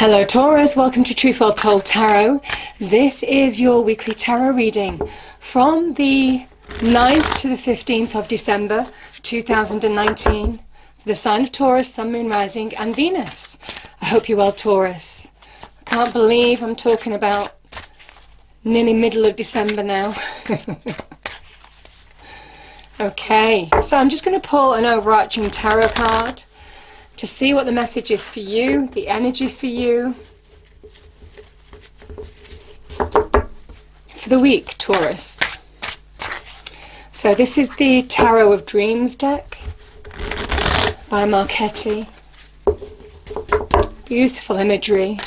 Hello Taurus, welcome to Truth Well Told Tarot. This is your weekly tarot reading from the 9th to the 15th of December 2019 for the sign of Taurus, Sun, Moon, Rising and Venus. I hope you're well, Taurus. I can't believe I'm talking about nearly middle of December now. Okay, so I'm just going to pull an overarching tarot card to see what the message is for you, the energy for you, for the week, Taurus. So this is the Tarot of Dreams deck by Marchetti. Beautiful imagery.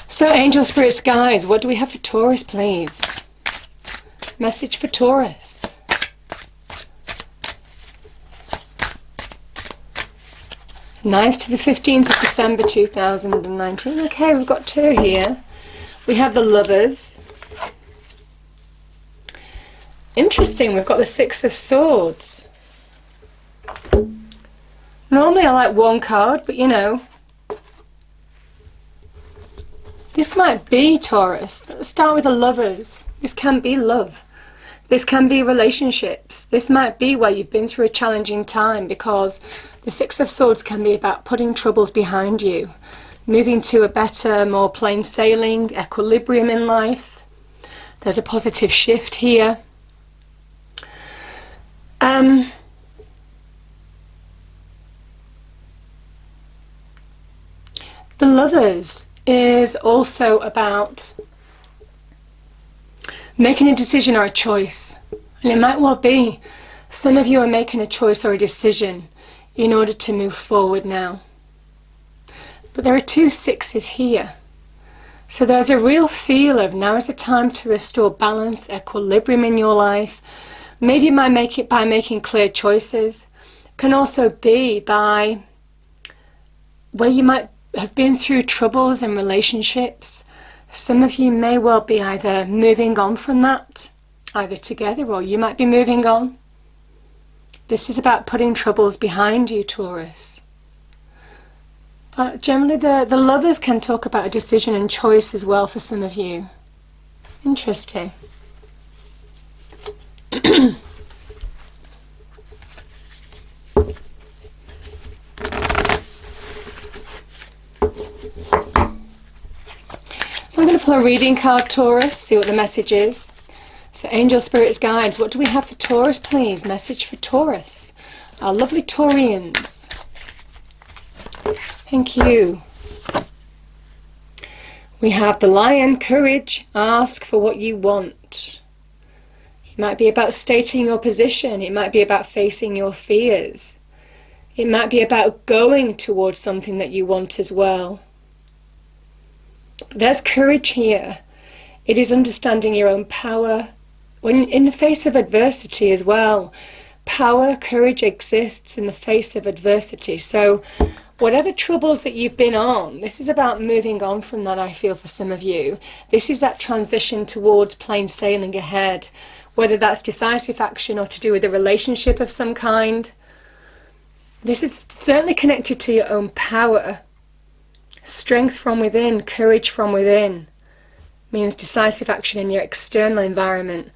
So angel, spirits, guides, what do we have for Taurus, please? Message for Taurus. 9th to the 15th of December 2019. Okay, we've got two here. We have the Lovers. Interesting, we've got the Six of Swords. Normally I like one card, but you know, this might be Taurus. Let's start with the Lovers. This can be love. This can be relationships. This might be where you've been through a challenging time, because the Six of Swords can be about putting troubles behind you, moving to a better, more plain sailing, equilibrium in life. There's a positive shift here. The Lovers is also about making a decision or a choice. And it might well be some of you are making a choice or a decision in order to move forward now. But there are two sixes here. So there's a real feel of now is the time to restore balance, equilibrium in your life. Maybe you might make it by making clear choices. It can also be by where you might have been through troubles in relationships. Some of you may well be either moving on from that, either together, or you might be moving on. This is about putting troubles behind you, Taurus. But generally the Lovers can talk about a decision and choice as well for some of you. Interesting. So I'm going to pull a reading card, Taurus, see what the message is. So angel, spirits, guides, what do we have for Taurus, please? Message for Taurus. Our lovely Taurians. Thank you. We have the Lion, courage, ask for what you want. It might be about stating your position. It might be about facing your fears. It might be about going towards something that you want as well. There's courage here. It is understanding your own power. When in the face of adversity as well, power, courage exists in the face of adversity. So whatever troubles that you've been on, this is about moving on from that, I feel, for some of you. This is that transition towards plain sailing ahead, whether that's decisive action or to do with a relationship of some kind. This is certainly connected to your own power. Strength from within, courage from within, means decisive action in your external environment.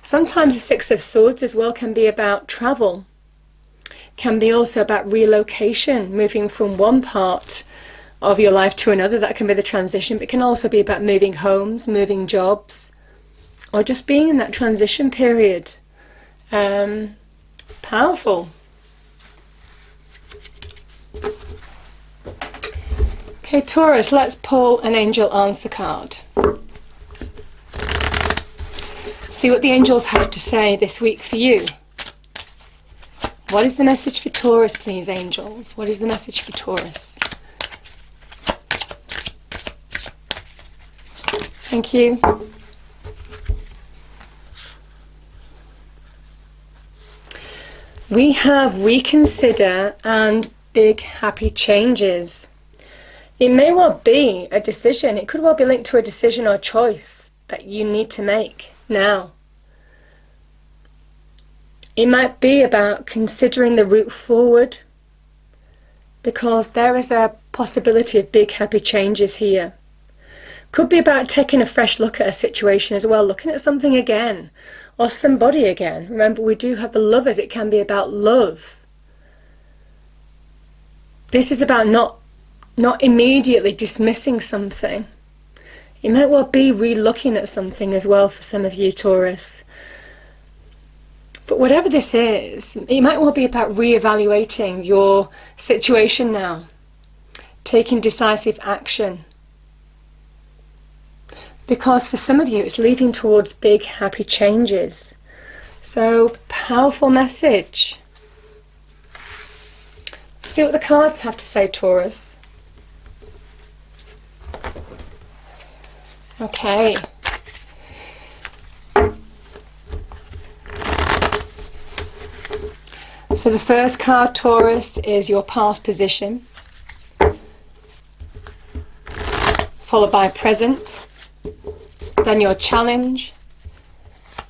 Sometimes the Six of Swords as well can be about travel. Can be also about relocation, moving from one part of your life to another. That can be the transition, but it can also be about moving homes, moving jobs, or just being in that transition period. Powerful. Okay, Taurus, let's pull an angel answer card. See what the angels have to say this week for you. What is the message for Taurus, please, angels? What is the message for Taurus? Thank you. We have reconsider and big happy changes. It may well be a decision. It could well be linked to a decision or choice that you need to make now. It might be about considering the route forward, because there is a possibility of big happy changes here. Could be about taking a fresh look at a situation as well, looking at something again, or somebody again. Remember, we do have the Lovers. It can be about love. This is about not immediately dismissing something. You might well be re-looking at something as well for some of you, Taurus. But whatever this is, it might well be about re-evaluating your situation now, taking decisive action. Because for some of you, it's leading towards big, happy changes. So, powerful message. See what the cards have to say, Taurus. Okay. So the first card, Taurus, is your past position, followed by present, then your challenge,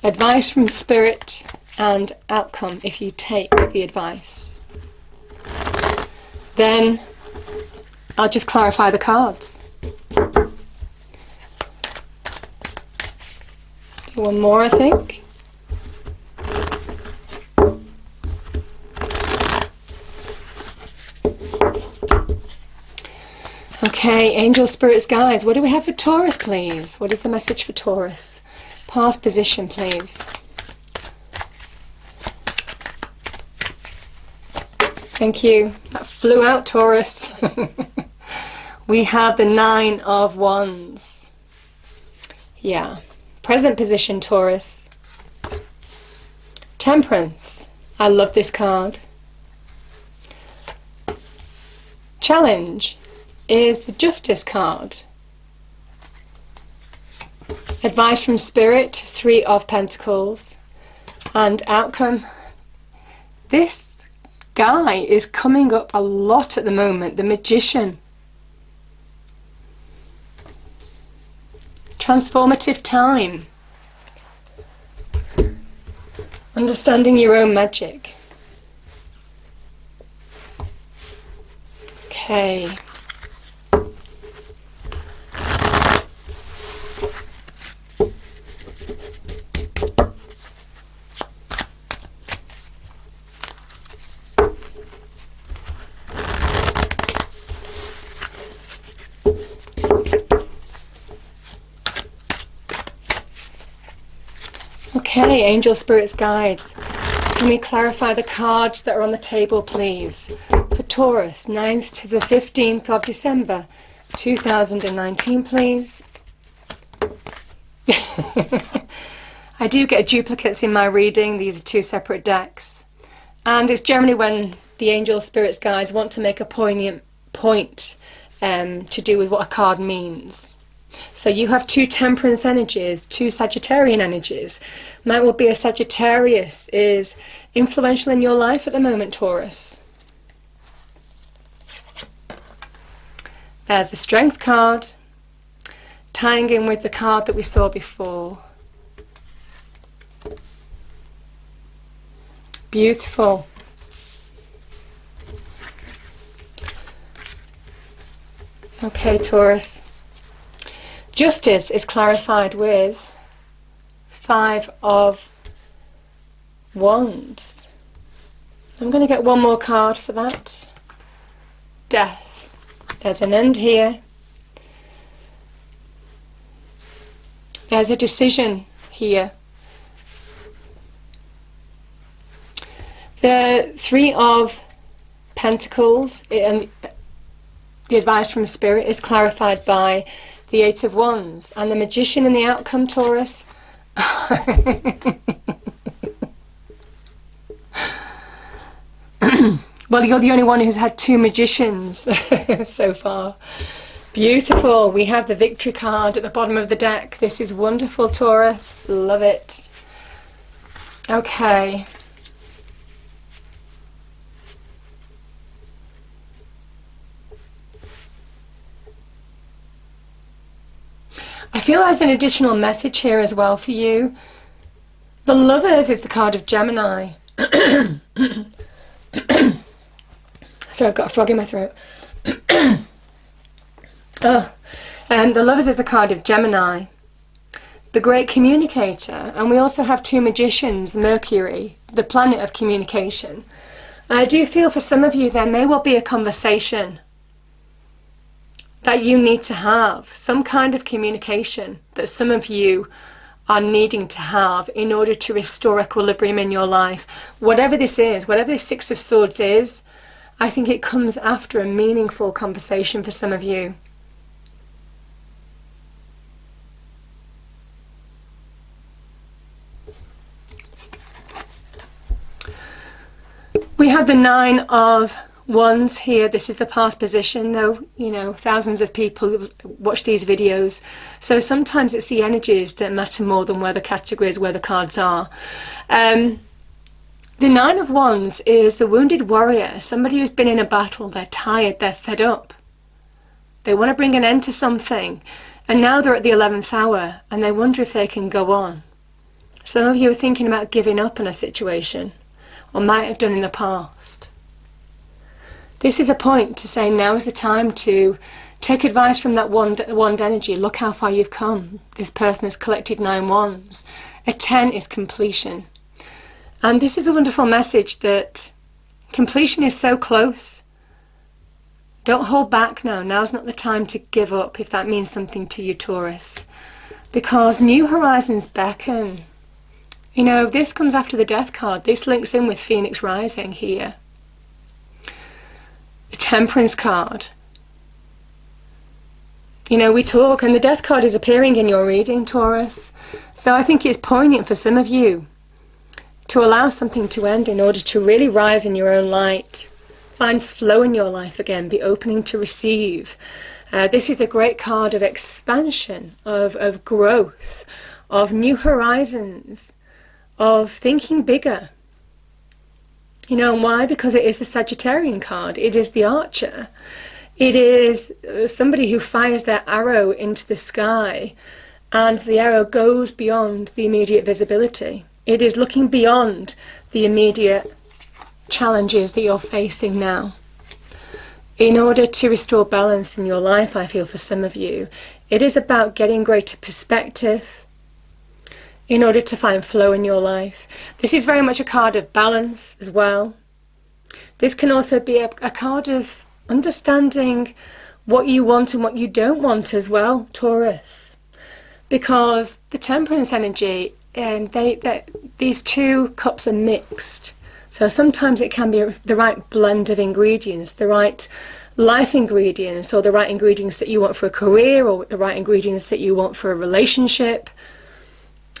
advice from spirit, and outcome if you take the advice. Then I'll just clarify the cards. Do one more, I think. Okay, angel, spirits, guides. What do we have for Taurus, please? What is the message for Taurus? Past position, please. Thank you. That flew out, Taurus. We have the 9 of Wands. Yeah. Present position, Taurus. Temperance. I love this card. Challenge is the Justice card. Advice from Spirit, 3 of Pentacles. And outcome. This guy is coming up a lot at the moment, the Magician. Transformative time. Understanding your own magic. Okay. Okay, angel, spirits, guides. Can we clarify the cards that are on the table, please? For Taurus, 9th to the 15th of December, 2019, please. I do get duplicates in my reading. These are 2 separate decks. And it's generally when the angel, spirits, guides want to make a poignant point to do with what a card means. So you have 2 Temperance energies, 2 Sagittarian energies. Might well be a Sagittarius is influential in your life at the moment, Taurus. There's the Strength card, tying in with the card that we saw before. Beautiful. Okay, Taurus. Justice is clarified with 5 of Wands. I'm going to get one more card for that. Death. There's an end here. There's a decision here. The 3 of Pentacles and the advice from Spirit is clarified by the 8 of Wands, and the Magician in the outcome, Taurus. Well, you're the only one who's had 2 Magicians so far. Beautiful. We have the Victory card at the bottom of the deck. This is wonderful, Taurus. Love it. Okay. I feel there's an additional message here as well for you. The Lovers is the card of Gemini. So I've got a frog in my throat. Oh, the Lovers is a card of Gemini, the great communicator, and we also have two magicians, Mercury, the planet of communication. I do feel for some of you there may well be a conversation that you need to have, some kind of communication that some of you are needing to have in order to restore equilibrium in your life. Whatever this is, whatever this Six of Swords is, I think it comes after a meaningful conversation for some of you. We have the Nine of Wands here. This is the past position, though, you know, thousands of people watch these videos. So sometimes it's the energies that matter more than where the categories, where the cards are. The Nine of Wands is the wounded warrior, somebody who's been in a battle, they're tired, they're fed up. They want to bring an end to something, and now they're at the 11th hour, and they wonder if they can go on. Some of you are thinking about giving up on a situation, or might have done in the past. This is a point to say now is the time to take advice from that wand energy. Look how far you've come. This person has collected 9 wands. A 10 is completion. And this is a wonderful message that completion is so close. Don't hold back now. Now's not the time to give up, if that means something to you, Taurus. Because new horizons beckon. You know, this comes after the Death card. This links in with Phoenix Rising here. The Temperance card. You know, we talk, and the Death card is appearing in your reading, Taurus. So I think it's poignant for some of you to allow something to end in order to really rise in your own light. Find flow in your life again. Be opening to receive. This is a great card of expansion, of growth, of new horizons, of thinking bigger. You know why? Because it is the Sagittarian card. It is the archer. It is somebody who fires their arrow into the sky, and the arrow goes beyond the immediate visibility. It is looking beyond the immediate challenges that you're facing now. In order to restore balance in your life, I feel for some of you, it is about getting greater perspective in order to find flow in your life. This is very much a card of balance as well. This can also be a card of understanding what you want and what you don't want as well, Taurus. Because the Temperance energy, and these two cups are mixed. So sometimes it can be the right blend of ingredients, the right life ingredients, or the right ingredients that you want for a career, or the right ingredients that you want for a relationship.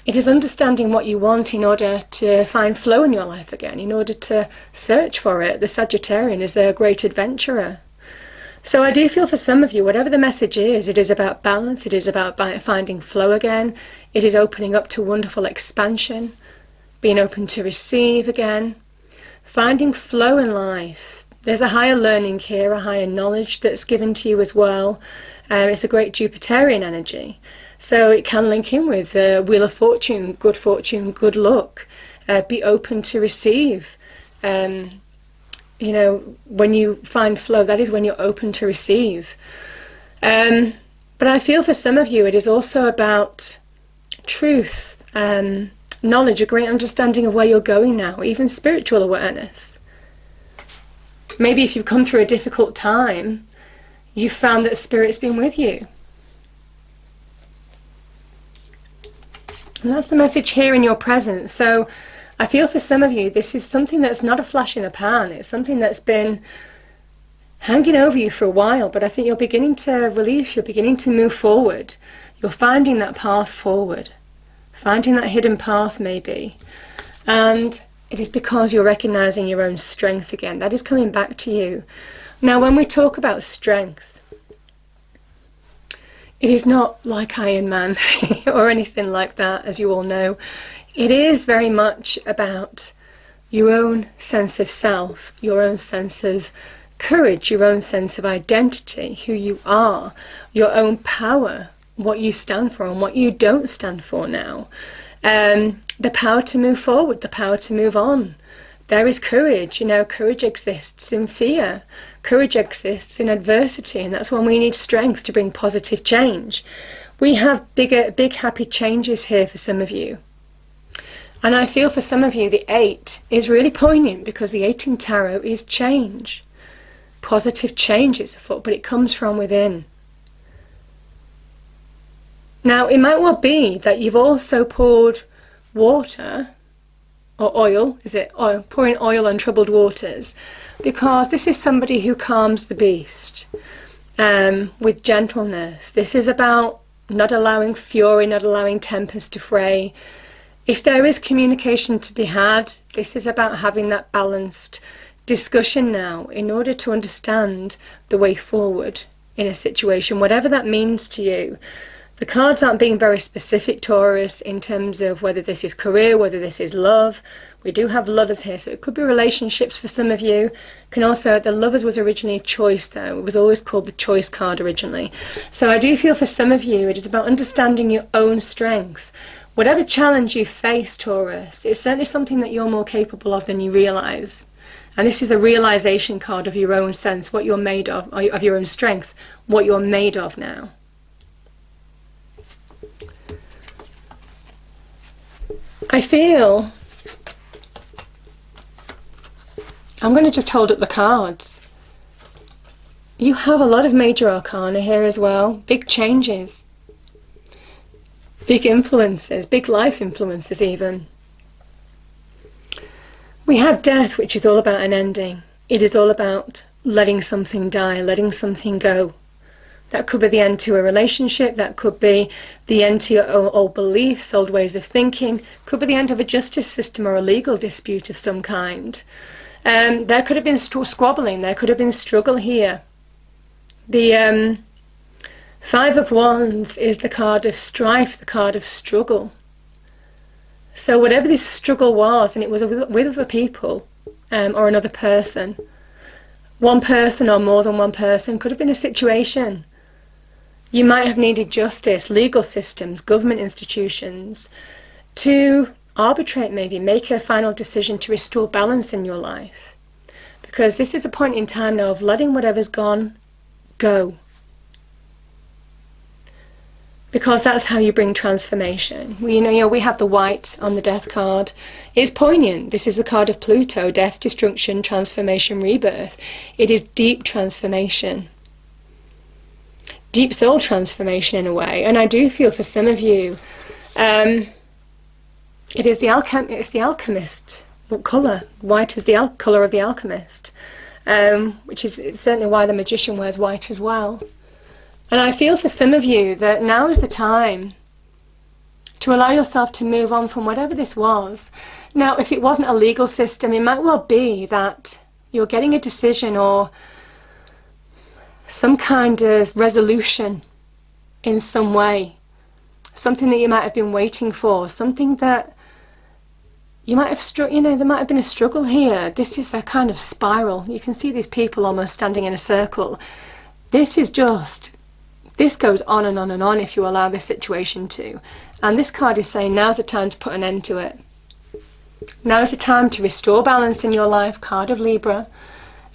It is understanding what you want in order to find flow in your life again, in order to search for it. The Sagittarian is a great adventurer. So I do feel for some of you, whatever the message is, it is about balance, it is about finding flow again, it is opening up to wonderful expansion, being open to receive again, finding flow in life. There's a higher learning here, a higher knowledge that's given to you as well. It's a great Jupiterian energy. So it can link in with Wheel of Fortune, good luck. Be open to receive. You know, when you find flow, that is when you're open to receive. But I feel for some of you, it is also about truth, knowledge, a great understanding of where you're going now, even spiritual awareness. Maybe if you've come through a difficult time, you've found that Spirit's been with you. And that's the message here in your presence. So I feel for some of you, this is something that's not a flash in the pan. It's something that's been hanging over you for a while, but I think you're beginning to release, you're beginning to move forward. You're finding that path forward, finding that hidden path maybe. And it is because you're recognizing your own strength again. That is coming back to you. Now, when we talk about strength, it is not like Iron Man or anything like that, as you all know. It is very much about your own sense of self, your own sense of courage, your own sense of identity, who you are, your own power, what you stand for and what you don't stand for now. The power to move forward, the power to move on, there is courage. You know, courage exists in fear. Courage exists in adversity, and that's when we need strength to bring positive change. We have big happy changes here for some of you. And I feel for some of you the 8 is really poignant, because the 8 in tarot is change. Positive change is afoot, but it comes from within. Now, it might well be that you've also poured water, or oil, is it? Oil, pouring oil on troubled waters, because this is somebody who calms the beast with gentleness. This is about not allowing fury, not allowing tempers to fray. If there is communication to be had, this is about having that balanced discussion now in order to understand the way forward in a situation, whatever that means to you. The cards aren't being very specific, Taurus, in terms of whether this is career, whether this is love. We do have lovers here, so it could be relationships for some of you. Can also, the lovers was originally choice though. It was always called the choice card originally. So I do feel for some of you, it is about understanding your own strength. Whatever challenge you face, Taurus, it's certainly something that you're more capable of than you realise. And this is a realisation card of your own sense, what you're made of your own strength, what you're made of now. I feel, I'm going to just hold up the cards. You have a lot of major arcana here as well, big changes, big influences, big life influences even. We have death, which is all about an ending. It is all about letting something die, letting something go. That could be the end to a relationship, that could be the end to your old beliefs, old ways of thinking, could be the end of a justice system or a legal dispute of some kind. There could have been squabbling, there could have been struggle here. The 5 of Wands is the card of strife, the card of struggle. So whatever this struggle was, and it was with other people or another person, one person or more than one person, could have been a situation. You might have needed justice, legal systems, government institutions to arbitrate, maybe make a final decision to restore balance in your life. Because this is a point in time now of letting whatever's gone go. Because that's how you bring transformation. You know, we have the white on the death card. It's poignant. This is a card of Pluto, death, destruction, transformation, rebirth. It is deep transformation. Deep soul transformation in a way. And I do feel for some of you, it is the alchemist colour. White is the colour of the alchemist, which is certainly why the magician wears white as well. And I feel for some of you that now is the time to allow yourself to move on from whatever this was. Now, if it wasn't a legal system, it might well be that you're getting a decision or some kind of resolution in some way. Something that you might have been waiting for, something that you might have you know, there might have been a struggle here. This is a kind of spiral. You can see these people almost standing in a circle. This is just, this goes on and on and on if you allow this situation to. And this card is saying now's the time to put an end to it. Now's the time to restore balance in your life. Card of Libra.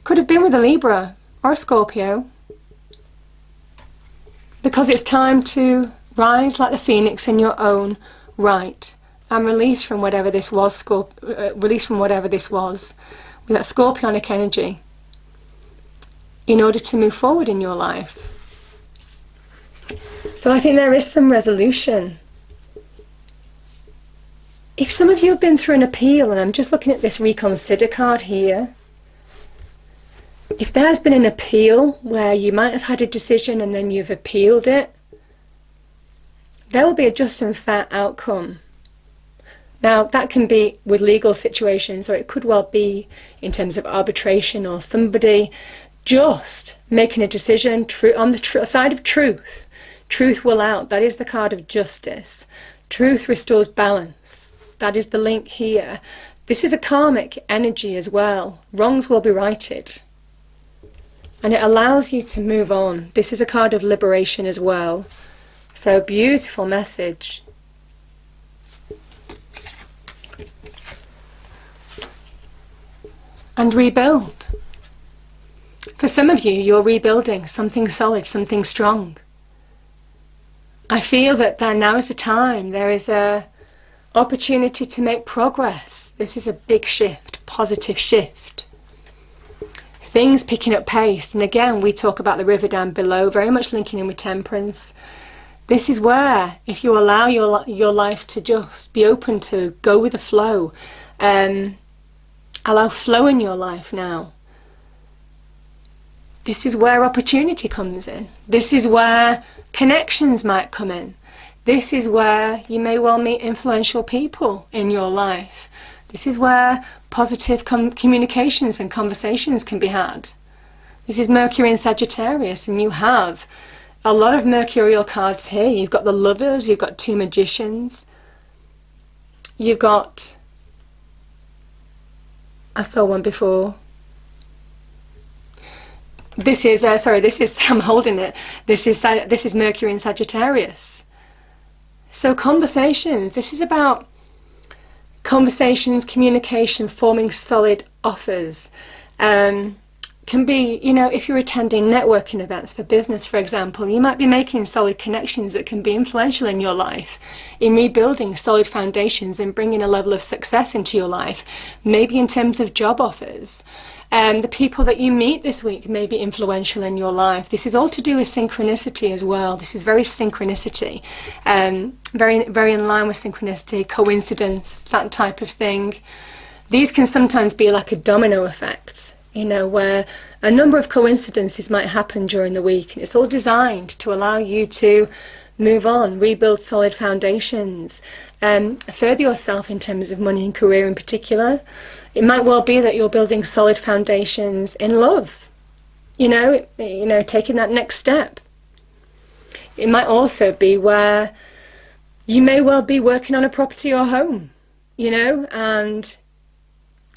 Could have been with a Libra or a Scorpio. Because it's time to rise like the phoenix in your own right and release from whatever this was, release from whatever this was, with that scorpionic energy, in order to move forward in your life. So I think there is some resolution. If some of you have been through an appeal, and I'm just looking at this reconsider card here, if there's been an appeal where you might have had a decision and then you've appealed it, there will be a just and fair outcome. Now, that can be with legal situations, or it could well be in terms of arbitration or somebody just making a decision on the side of truth. Truth will out. That is the card of justice. Truth restores balance. That is the link here. This is a karmic energy as well. Wrongs will be righted. And it allows you to move on. This is a card of liberation as well. So, beautiful message. and rebuild. For some of you, you're rebuilding something solid, something strong. I feel that now is the time. There is a opportunity to make progress. This is a big shift, positive shift. Things picking up pace. And again, we talk about the river down below, very much linking in with temperance. This is where, if you allow your life to just be open to go with the flow, allow flow in your life now. This is where opportunity comes in. This is where connections might come in. This is where you may well meet influential people in your life. This is where positive communications and conversations can be had. This is Mercury in Sagittarius, and you have a lot of mercurial cards here. You've got the Lovers, you've got two Magicians, you've got, I saw one before. This is, I'm holding it. This is Mercury in Sagittarius. So conversations, this is about conversations, communication, forming solid offers. Can be, you know, if you're attending networking events for business, for example, you might be making solid connections that can be influential in your life, in rebuilding solid foundations and bringing a level of success into your life, maybe in terms of job offers. The people that you meet this week may be influential in your life. This is all to do with synchronicity as well. This is very synchronicity, very, very in line with synchronicity, coincidence, that type of thing. These can sometimes be like a domino effect, you know, where a number of coincidences might happen during the week, and it's all designed to allow you to move on, rebuild solid foundations, further yourself in terms of money and career in particular. It might well be that you're building solid foundations in love, you know, taking that next step. It might also be where you may well be working on a property or home, you know, and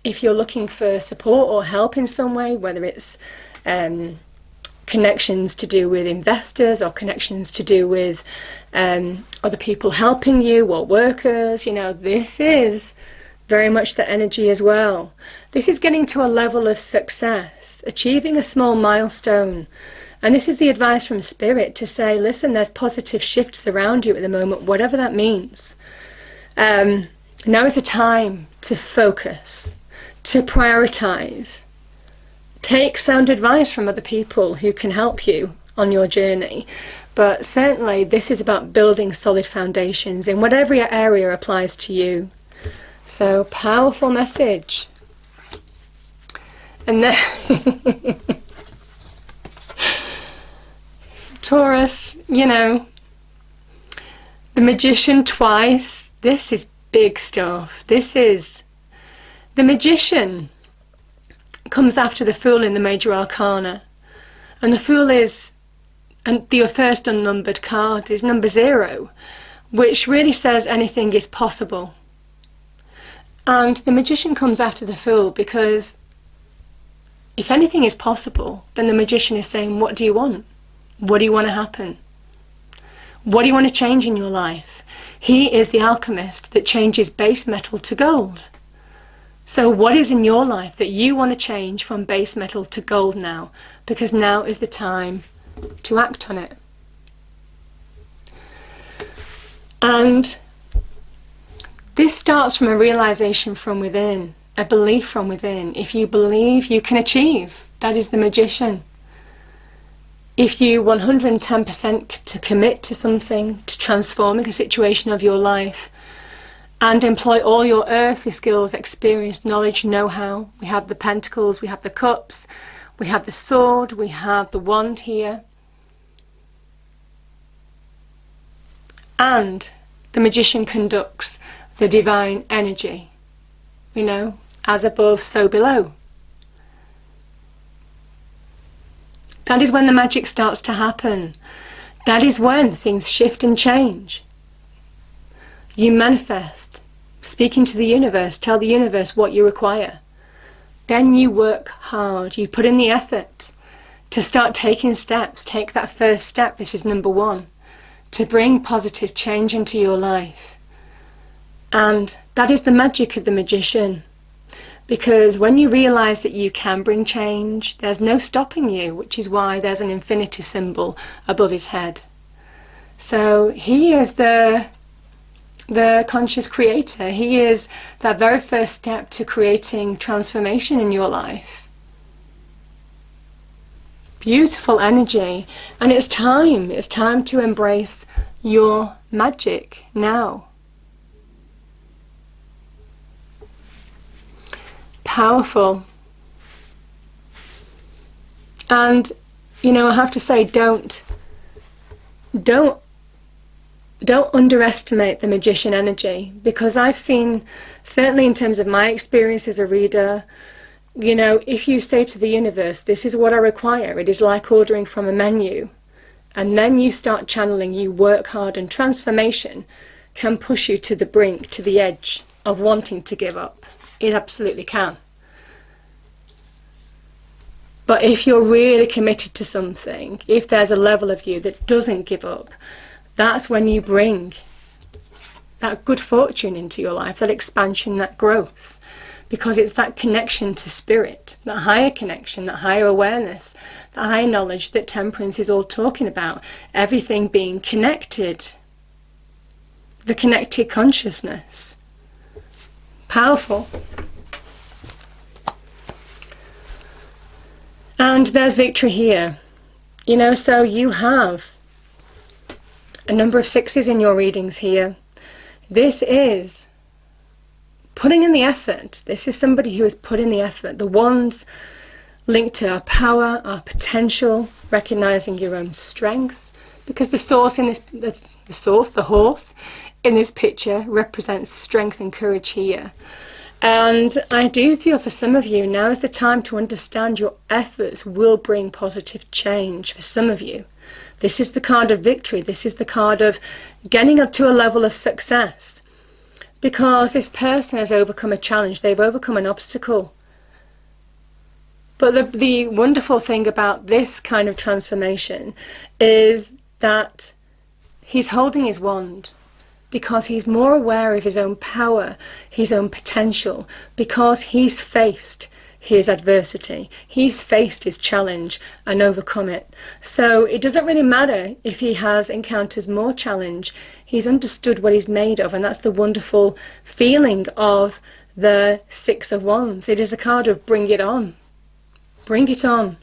if you're looking for support or help in some way, whether it's connections to do with investors or connections to do with other people helping you or workers, you know, this is very much the energy as well. This is getting to a level of success, achieving a small milestone. And this is the advice from Spirit to say, listen, there's positive shifts around you at the moment, whatever that means. Now is the time to focus, to prioritize. Take sound advice from other people who can help you on your journey. But certainly this is about building solid foundations in whatever area applies to you. So, powerful message. And then Taurus, you know, the Magician twice. This is big stuff. This is the Magician comes after the Fool in the major arcana, and the Fool is, and the first unnumbered card is number 0, which really says anything is possible. And the Magician comes after the Fool because if anything is possible, then the Magician is saying, what do you want? What do you want to happen? What do you want to change in your life? He is the alchemist that changes base metal to gold. So what is in your life that you want to change from base metal to gold now? Because now is the time to act on it. And this starts from a realization from within, a belief from within. If you believe, you can achieve. That is the Magician. If you 110% to commit to something, to transforming a situation of your life, and employ all your earthly skills, experience, knowledge, know-how. We have the Pentacles, we have the Cups, we have the Sword, we have the Wand here. And the Magician conducts the divine energy. You know, as above, so below. That is when the magic starts to happen. That is when things shift and change. You manifest, speaking to the universe, tell the universe what you require. Then you work hard, you put in the effort to start taking steps. Take that first step, this is number 1, to bring positive change into your life. And that is the magic of the Magician. Because when you realize that you can bring change, there's no stopping you, which is why there's an infinity symbol above his head. So he is the conscious creator. He is that very first step to creating transformation in your life. Beautiful energy. And it's time to embrace your magic now. Powerful. And you know, I have to say, don't underestimate the magician energy, because I've seen, certainly in terms of my experience as a reader, you know, if you say to the universe, this is what I require, it is like ordering from a menu, and then you start channeling, you work hard, and transformation can push you to the brink, to the edge of wanting to give up. It absolutely can. But if you're really committed to something, if there's a level of you that doesn't give up, that's when you bring that good fortune into your life, that expansion, that growth. Because it's that connection to spirit, that higher connection, that higher awareness, that higher knowledge that Temperance is all talking about. Everything being connected. The connected consciousness. Powerful. And there's victory here. You know, so you have a number of sixes in your readings here. This is putting in the effort. This is somebody who has put in the effort. The ones linked to our power, our potential, recognizing your own strengths. Because the source in this, the horse in this picture represents strength and courage here. And I do feel for some of you, now is the time to understand your efforts will bring positive change for some of you. This is the card of victory. This is the card of getting up to a level of success. Because this person has overcome a challenge. They've overcome an obstacle. But the wonderful thing about this kind of transformation is that he's holding his wand. Because he's more aware of his own power, his own potential. Because he's faced his adversity. He's faced his challenge and overcome it. So it doesn't really matter if he has encounters more challenge. He's understood what he's made of, and that's the wonderful feeling of the Six of Wands. It is a card of bring it on. Bring it on.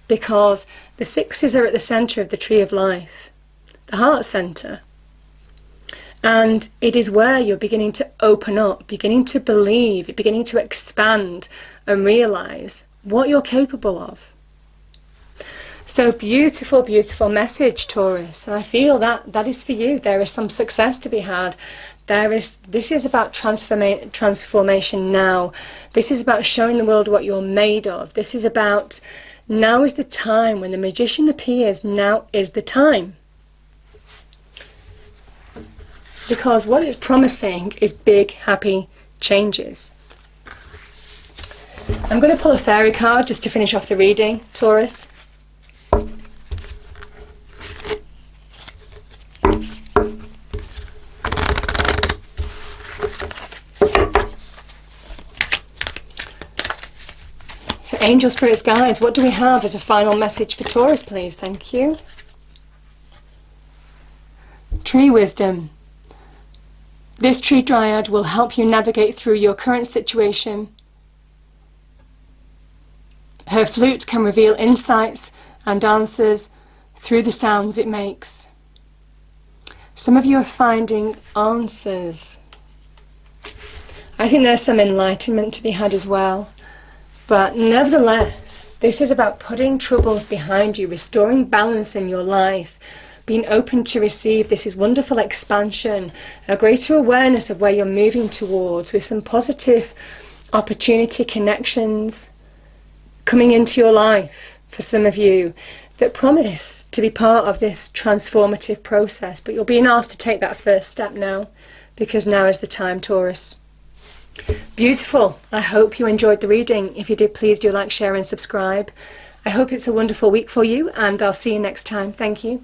Because the sixes are at the centre of the tree of life. The heart centre. And it is where you're beginning to open up, beginning to believe, beginning to expand and realise what you're capable of. So beautiful, beautiful message, Taurus. And I feel that is for you. There is some success to be had. This is about transformation now. This is about showing the world what you're made of. This is about, now is the time. When the magician appears, now is the time. Because what it's promising is big, happy changes. I'm going to pull a fairy card just to finish off the reading, Taurus. So angel spirits, guides, what do we have as a final message for Taurus, please? Thank you. Tree wisdom. This tree dryad will help you navigate through your current situation. Her flute can reveal insights and answers through the sounds it makes. Some of you are finding answers. I think there's some enlightenment to be had as well. But nevertheless, this is about putting troubles behind you, restoring balance in your life, being open to receive. This is wonderful expansion, a greater awareness of where you're moving towards, with some positive opportunity connections coming into your life for some of you that promise to be part of this transformative process. But you're being asked to take that first step now, because now is the time, Taurus. Beautiful. I hope you enjoyed the reading. If you did, please do like, share and subscribe. I hope it's a wonderful week for you, and I'll see you next time. Thank you.